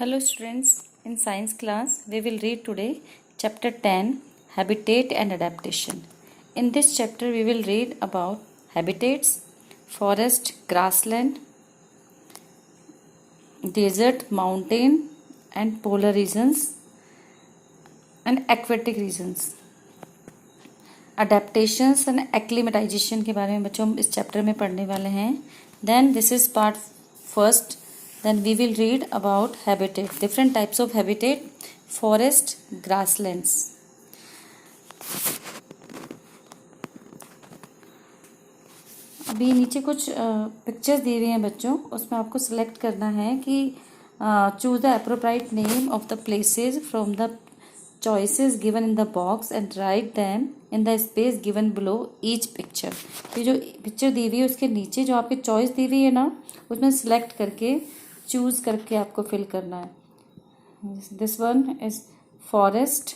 Hello students, in science class we will read today chapter 10 Habitat and Adaptation. In this chapter we will read about habitats, forest, grassland, desert, mountain and polar regions and aquatic regions. Adaptations and acclimatization के बारे में बच्चों हम इस chapter में पढ़ने वाले हैं. Then this is part first. Then we will read about habitat, different types of habitat, forest, grasslands. अभी नीचे कुछ पिक्चर्स दी हुई हैं बच्चों, उसमें आपको सिलेक्ट करना है कि choose the appropriate name of the places from the choices given in the box and write them in the space given below each picture. ये जो पिक्चर दी हुई है उसके नीचे जो आपकी चॉइस दी हुई है ना, उसमें सिलेक्ट करके चूज करके आपको फिल करना है. This one is forest,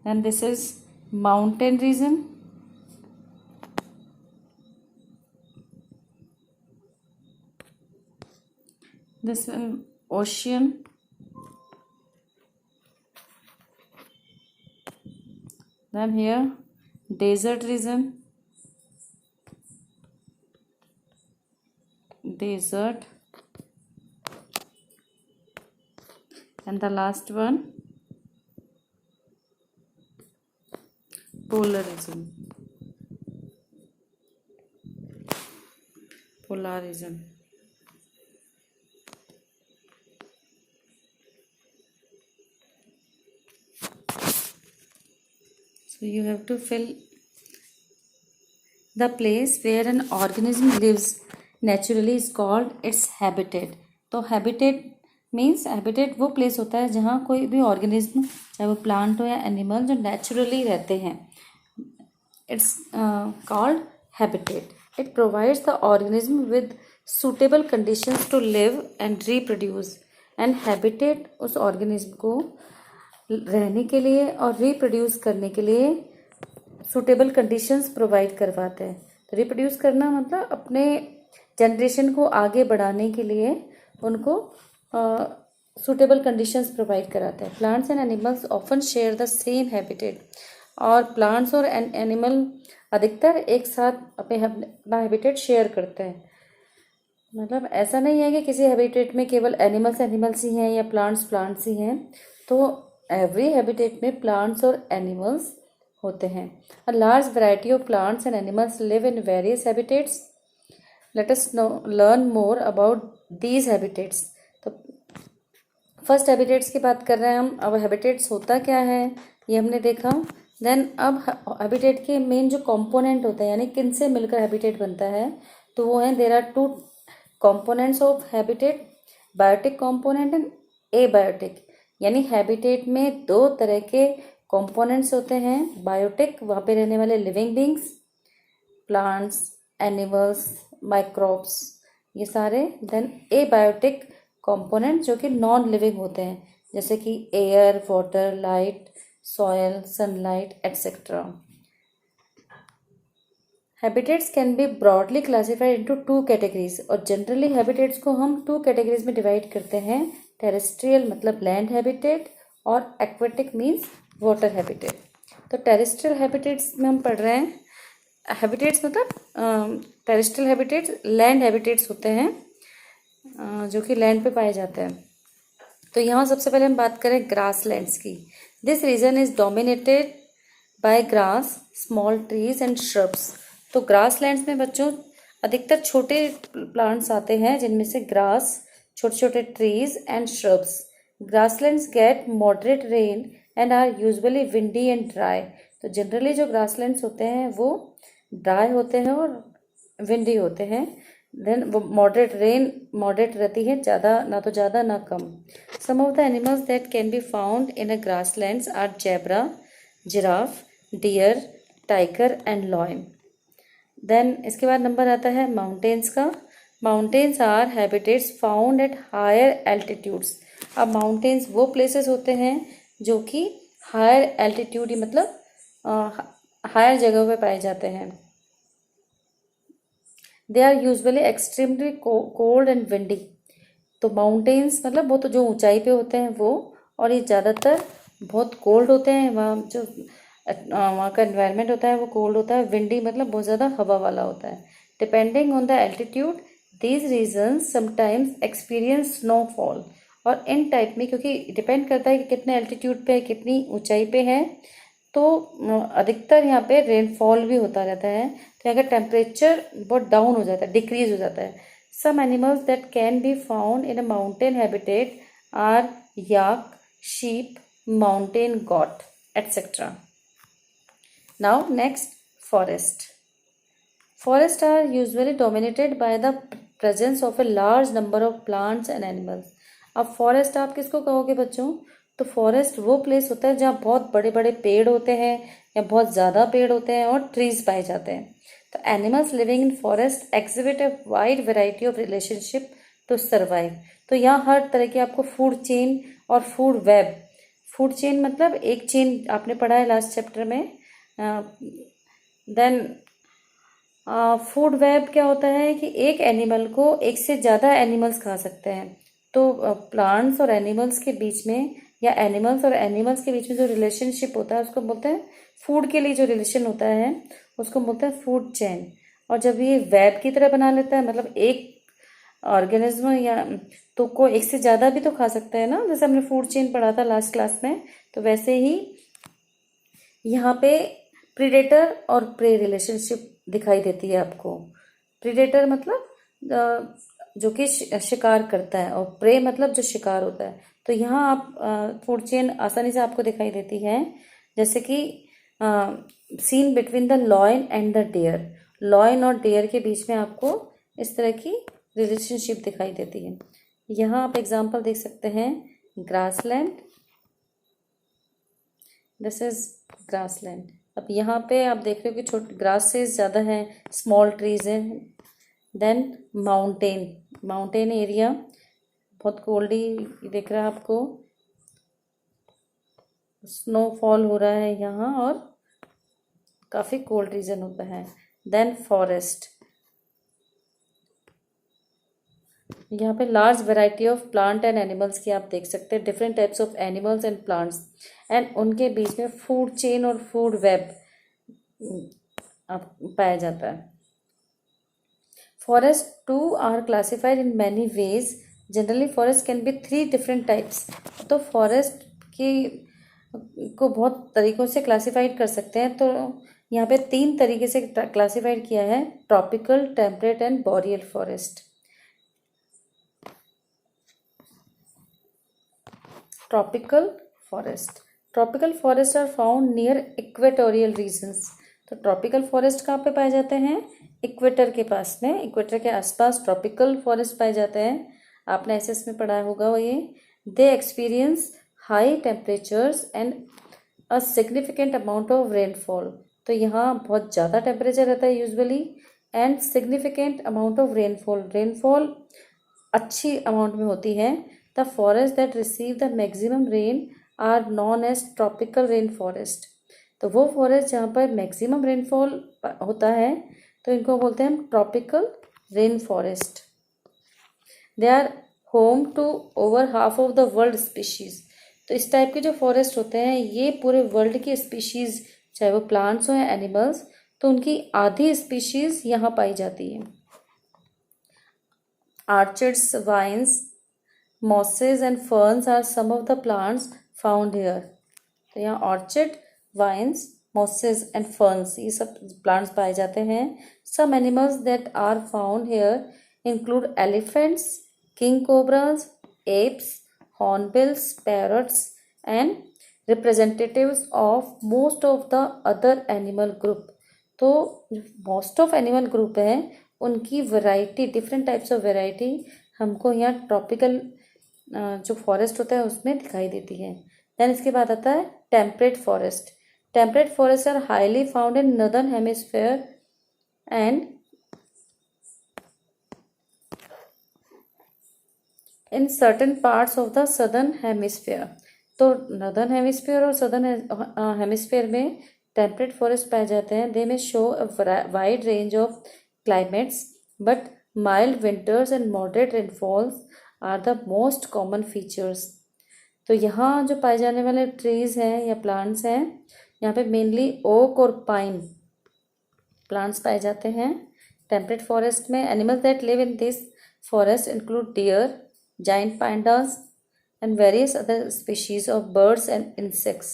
then this is mountain region, this one ocean, then here desert region, desert, and the last one polar region, polar region. So you have to fill the place where an organism lives naturally is called its habitat. तो habitat means habitat वो place होता है जहाँ कोई भी organism, चाहे वो plant हो या एनिमल, जो नेचुरली रहते हैं. It's called habitat. It provides the organism with suitable conditions to live and reproduce. And habitat उस ऑर्गेनिज्म को रहने के लिए और रिप्रोड्यूस करने के लिए सूटेबल कंडीशंस प्रोवाइड करवाते हैं. तो रिप्रोड्यूस करना मतलब अपने जनरेशन को आगे बढ़ाने के लिए उनको सूटेबल कंडीशंस प्रोवाइड कराते हैं. Plants and animals often share the same habitat. और प्लांट्स और एनिमल अधिकतर एक साथ अपना हैबिटेट शेयर करते हैं. मतलब ऐसा नहीं है कि किसी हैबिटेट में केवल एनिमल्स ही हैं या प्लांट्स ही हैं. तो एवरी हैबिटेट में प्लांट्स और एनिमल्स होते हैं. A large variety of plants and animals live in various habitats. Let us learn more about these habitats. तो फर्स्ट हैबिटेट्स की बात कर रहे हैं हम. अब हैबिटेट्स होता क्या है ये हमने देखा. देन अब हैबिटेट के मेन जो कंपोनेंट होते हैं, यानी किन से मिलकर हैबिटेट बनता है, तो वो हैं there are two components of habitat, biotic component and abiotic. यानी हैबिटेट में दो तरह के कंपोनेंट्स होते हैं. बायोटिक, वहाँ पे रहने वाले living beings, plants, animals, microbes, ये सारे. देन एबायोटिक कंपोनेंट जो कि नॉन लिविंग होते हैं, जैसे कि air, water, light, soil, sunlight etcetera. Habitats can be broadly classified into two categories. और जनरली हैबिटेट्स को हम टू कैटेगरीज में डिवाइड करते हैं. टेरेस्ट्रियल मतलब लैंड हैबिटेट और एक्वेटिक मीन्स वाटर हैबिटेट. तो टेरेस्ट्रियल हैबिटेट्स में हम पढ़ रहे हैं. हैबिटेट्स मतलब टेरेस्ट्रियल हैबिटेट्स लैंड हैबिटेट्स होते हैं जो कि लैंड पे पाए जाते हैं. तो यहाँ सबसे पहले हम बात करें ग्रासलैंड्स की. This region is dominated by grass, small trees and shrubs. तो ग्रासलैंड्स में बच्चों अधिकतर छोटे प्लांट्स आते हैं, जिनमें से ग्रास, छोटे छोटे trees and shrubs. Grasslands get moderate rain and are usually windy and dry. तो जनरली जो ग्रासलैंड्स होते हैं वो ड्राई होते हैं और विंडी होते हैं. देन वो मॉडरेट रहती है, ज़्यादा ना तो ज़्यादा ना कम. Some of the animals that can be found in a grasslands are zebra, giraffe, deer, tiger and lion. Then इसके बाद नंबर आता है माउंटेन्स का. Mountains are habitats found at higher altitudes. अब माउंटेन्स वो प्लेसेस होते हैं जो कि हायर एल्टीट्यूड मतलब हायर जगहों पे पाए जाते हैं. They are usually extremely cold and windy. तो माउंटेन्स मतलब वो तो जो ऊंचाई पे होते हैं वो, और ये ज़्यादातर बहुत कोल्ड होते हैं। वहाँ जो वहाँ का एनवायरनमेंट होता है वो कोल्ड होता है। विंडी मतलब बहुत ज़्यादा हवा वाला होता है। Depending on the altitude these regions sometimes experience snowfall. और इन टाइप में क्योंकि डिपेंड करता है कि कितने एल्टीट्यूड पे है, कितनी ऊंचाई पे है, तो अधिकतर यहाँ पे रेनफॉल भी होता रहता है। तो अगर टेम्परेचर बहुत डाउन हो जाता है, डिक्रीज हो जाता है। Some animals that can be found in a mountain habitat are yak, sheep, mountain goat etcetera. Now next, forest. Forests are usually dominated by the presence of a large number of plants and animals. अब forest आप किसको कहोगे बच्चों? तो forest वो place होता है जहाँ बहुत बड़े बड़े पेड़ होते हैं या बहुत ज़्यादा पेड़ होते हैं और ट्रीज पाए जाते हैं। तो animals living in forest exhibit a wide variety of relationship to survive. तो यहाँ हर तरह की आपको फूड चेन और फूड वेब। फूड चेन मतलब एक चेन आपने पढ़ा है लास्ट चैप्टर में। देन फूड वेब क्या होता है कि एक एनिमल को एक से ज़्यादा एनिमल्स खा सकते हैं। तो प्लांट्स और एनिमल्स के बीच में या एनिमल्स और एनिमल्स के बीच में जो रिलेशनशिप होता है उसको बोलते हैं, फूड के लिए जो रिलेशन होता है उसको बोलते हैं फूड चेन। और जब ये वेब की तरह बना लेता है, मतलब एक ऑर्गेनिज्म या तो को एक से ज़्यादा भी तो खा सकता है ना, जैसे हमने फूड चेन पढ़ा था लास्ट क्लास में। तो वैसे ही यहाँ पे प्रीडेटर और प्रे रिलेशनशिप दिखाई देती है आपको। प्रीडेटर मतलब जो कि शिकार करता है, और प्रे मतलब जो शिकार होता है। तो यहाँ आप फूड चेन आसानी से आपको दिखाई देती है, जैसे कि seen between the lion and the deer. Lion और डेयर के बीच में आपको इस तरह की रिलेशनशिप दिखाई देती है। यहाँ आप एग्जाम्पल देख सकते हैं, ग्रासलैंड, दिस इज ग्रासलैंड। अब यहाँ पे आप देख रहे हो कि छोटे ग्रासेस ज़्यादा हैं, स्मॉल ट्रीज हैं। देन माउंटेन, माउंटेन एरिया बहुत कोल्डी दिख रहा है आपको, स्नोफॉल हो रहा है यहाँ और काफ़ी कोल्ड रीजन होता है। देन फॉरेस्ट, यहाँ पे large variety of plant and animals की आप देख सकते हैं, different types of animals and plants, and उनके बीच में फूड चेन और फूड वेब पाया जाता है। Forest too are classified in many ways. Generally forest can be 3 different types. तो फॉरेस्ट की को बहुत तरीक़ों से क्लासिफाइड कर सकते हैं। तो यहाँ पे 3 तरीके से क्लासिफाइड किया है, tropical, temperate and boreal forest. Tropical forest, tropical forest are found near equatorial regions. तो ट्रॉपिकल फॉरेस्ट कहाँ पे पाए जाते हैं? इक्वेटर के पास में, इक्वेटर के आसपास ट्रॉपिकल फॉरेस्ट पाए जाते हैं। आपने एसएस में पढ़ा होगा वो ये। They experience high temperatures and a significant amount of rainfall. तो यहाँ बहुत ज़्यादा टेम्परेचर रहता है usually, and significant amount of rainfall, rainfall अच्छी अमाउंट में होती है। The forest that receive the maximum rain are known as tropical rain forest. तो वो फॉरेस्ट जहाँ पर मैक्सिमम रेनफॉल होता है तो इनको बोलते हैं हम tropical rain forest. They are home to over half of the world species. तो इस टाइप के जो फॉरेस्ट होते हैं ये पूरे वर्ल्ड की स्पीशीज, चाहे वो प्लांट्स हो या एनिमल्स, तो उनकी आधी स्पीशीज यहाँ पाई जाती है। Orchids, vines, mosses and ferns are some of the plants found here. तो यहाँ orchid, vines, mosses and ferns ये सब प्लांट्स पाए जाते हैं। Some animals that are found here include elephants, king cobras, apes, hornbills, parrots and representatives of most of the other animal group. तो most of animal group है उनकी variety, different types of variety हमको यहाँ tropical जो forest होता है उसमें दिखाई देती है। देन इसके बाद आता है temperate forest. Temperate forest are highly found in northern hemisphere and in certain parts of the southern hemisphere. तो नॉर्दर्न हेमिस्फीयर और सदर्न हेमिस्फीयर में टेम्परेट फॉरेस्ट पाए जाते हैं। They may show a wide range of climates but mild winters and moderate rainfalls are the most common features. तो यहाँ जो पाए जाने वाले ट्रीज हैं या प्लांट्स हैं, यहाँ पे मेनली ओक और पाइन प्लांट्स पाए जाते हैं टेम्परेट फॉरेस्ट में. Animals that live in this forest include deer, giant pandas and various other species of birds and insects.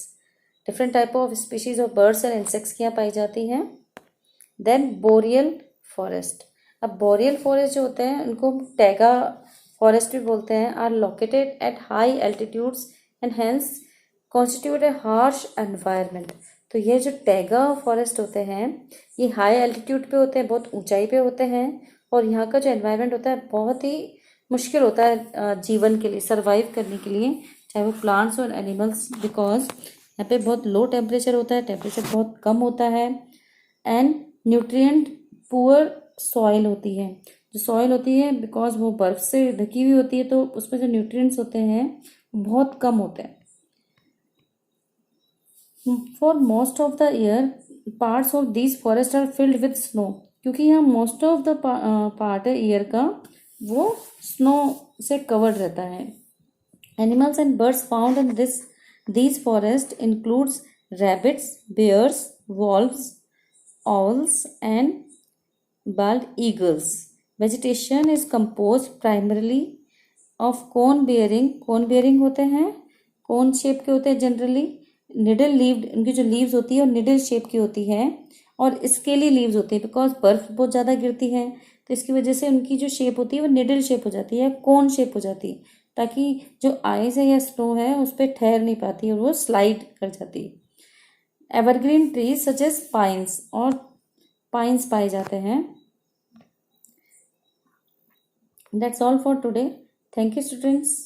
Different type of species of birds and insects की यहाँ पाई जाती हैं. Then boreal forest. अब boreal forest जो होते हैं उनको टैगा फॉरेस्ट भी बोलते हैं, are located at high altitudes and hence constitute a harsh environment. तो ये जो टैगा फॉरेस्ट होते हैं ये हाई एल्टीट्यूड पे होते हैं, बहुत ऊंचाई पे होते हैं, और यहाँ का जो एनवायरनमेंट होता है बहुत ही मुश्किल होता है जीवन के लिए, सरवाइव करने के लिए, चाहे वो प्लांट्स और एनिमल्स, बिकॉज यहाँ पे बहुत लो टेम्परेचर होता है, टेम्परेचर बहुत कम होता है, एंड न्यूट्रिएंट पुअर सॉइल होती है. जो सॉइल होती है बिकॉज वो बर्फ से ढकी हुई होती है तो उसमें जो न्यूट्रिएंट्स होते हैं वो बहुत कम होते हैं. For most of the year parts of these forest are filled with snow, क्योंकि यहाँ मोस्ट ऑफ द पार्ट है ईयर का वो स्नो से कवर्ड रहता है. Animals and birds found in these forest includes rabbits, bears, wolves, owls and bald eagles. Vegetation is composed primarily of cone bearing होते हैं, cone shape के होते हैं जनरली, निडल लीव्ड, उनकी जो लीव्स होती है और निडल शेप की होती है, और स्केली लीव्स होती है बिकॉज बर्फ बहुत ज़्यादा गिरती है तो इसकी वजह से उनकी जो शेप होती है वो निडल शेप हो जाती है, कोन शेप हो जाती है, ताकि जो आइस है या स्नो है उस पर ठहर नहीं पाती और वो स्लाइड कर जाती है. Evergreen trees such as pines, और पाइन्स पाए जाते हैं. That's all for today. Thank you students.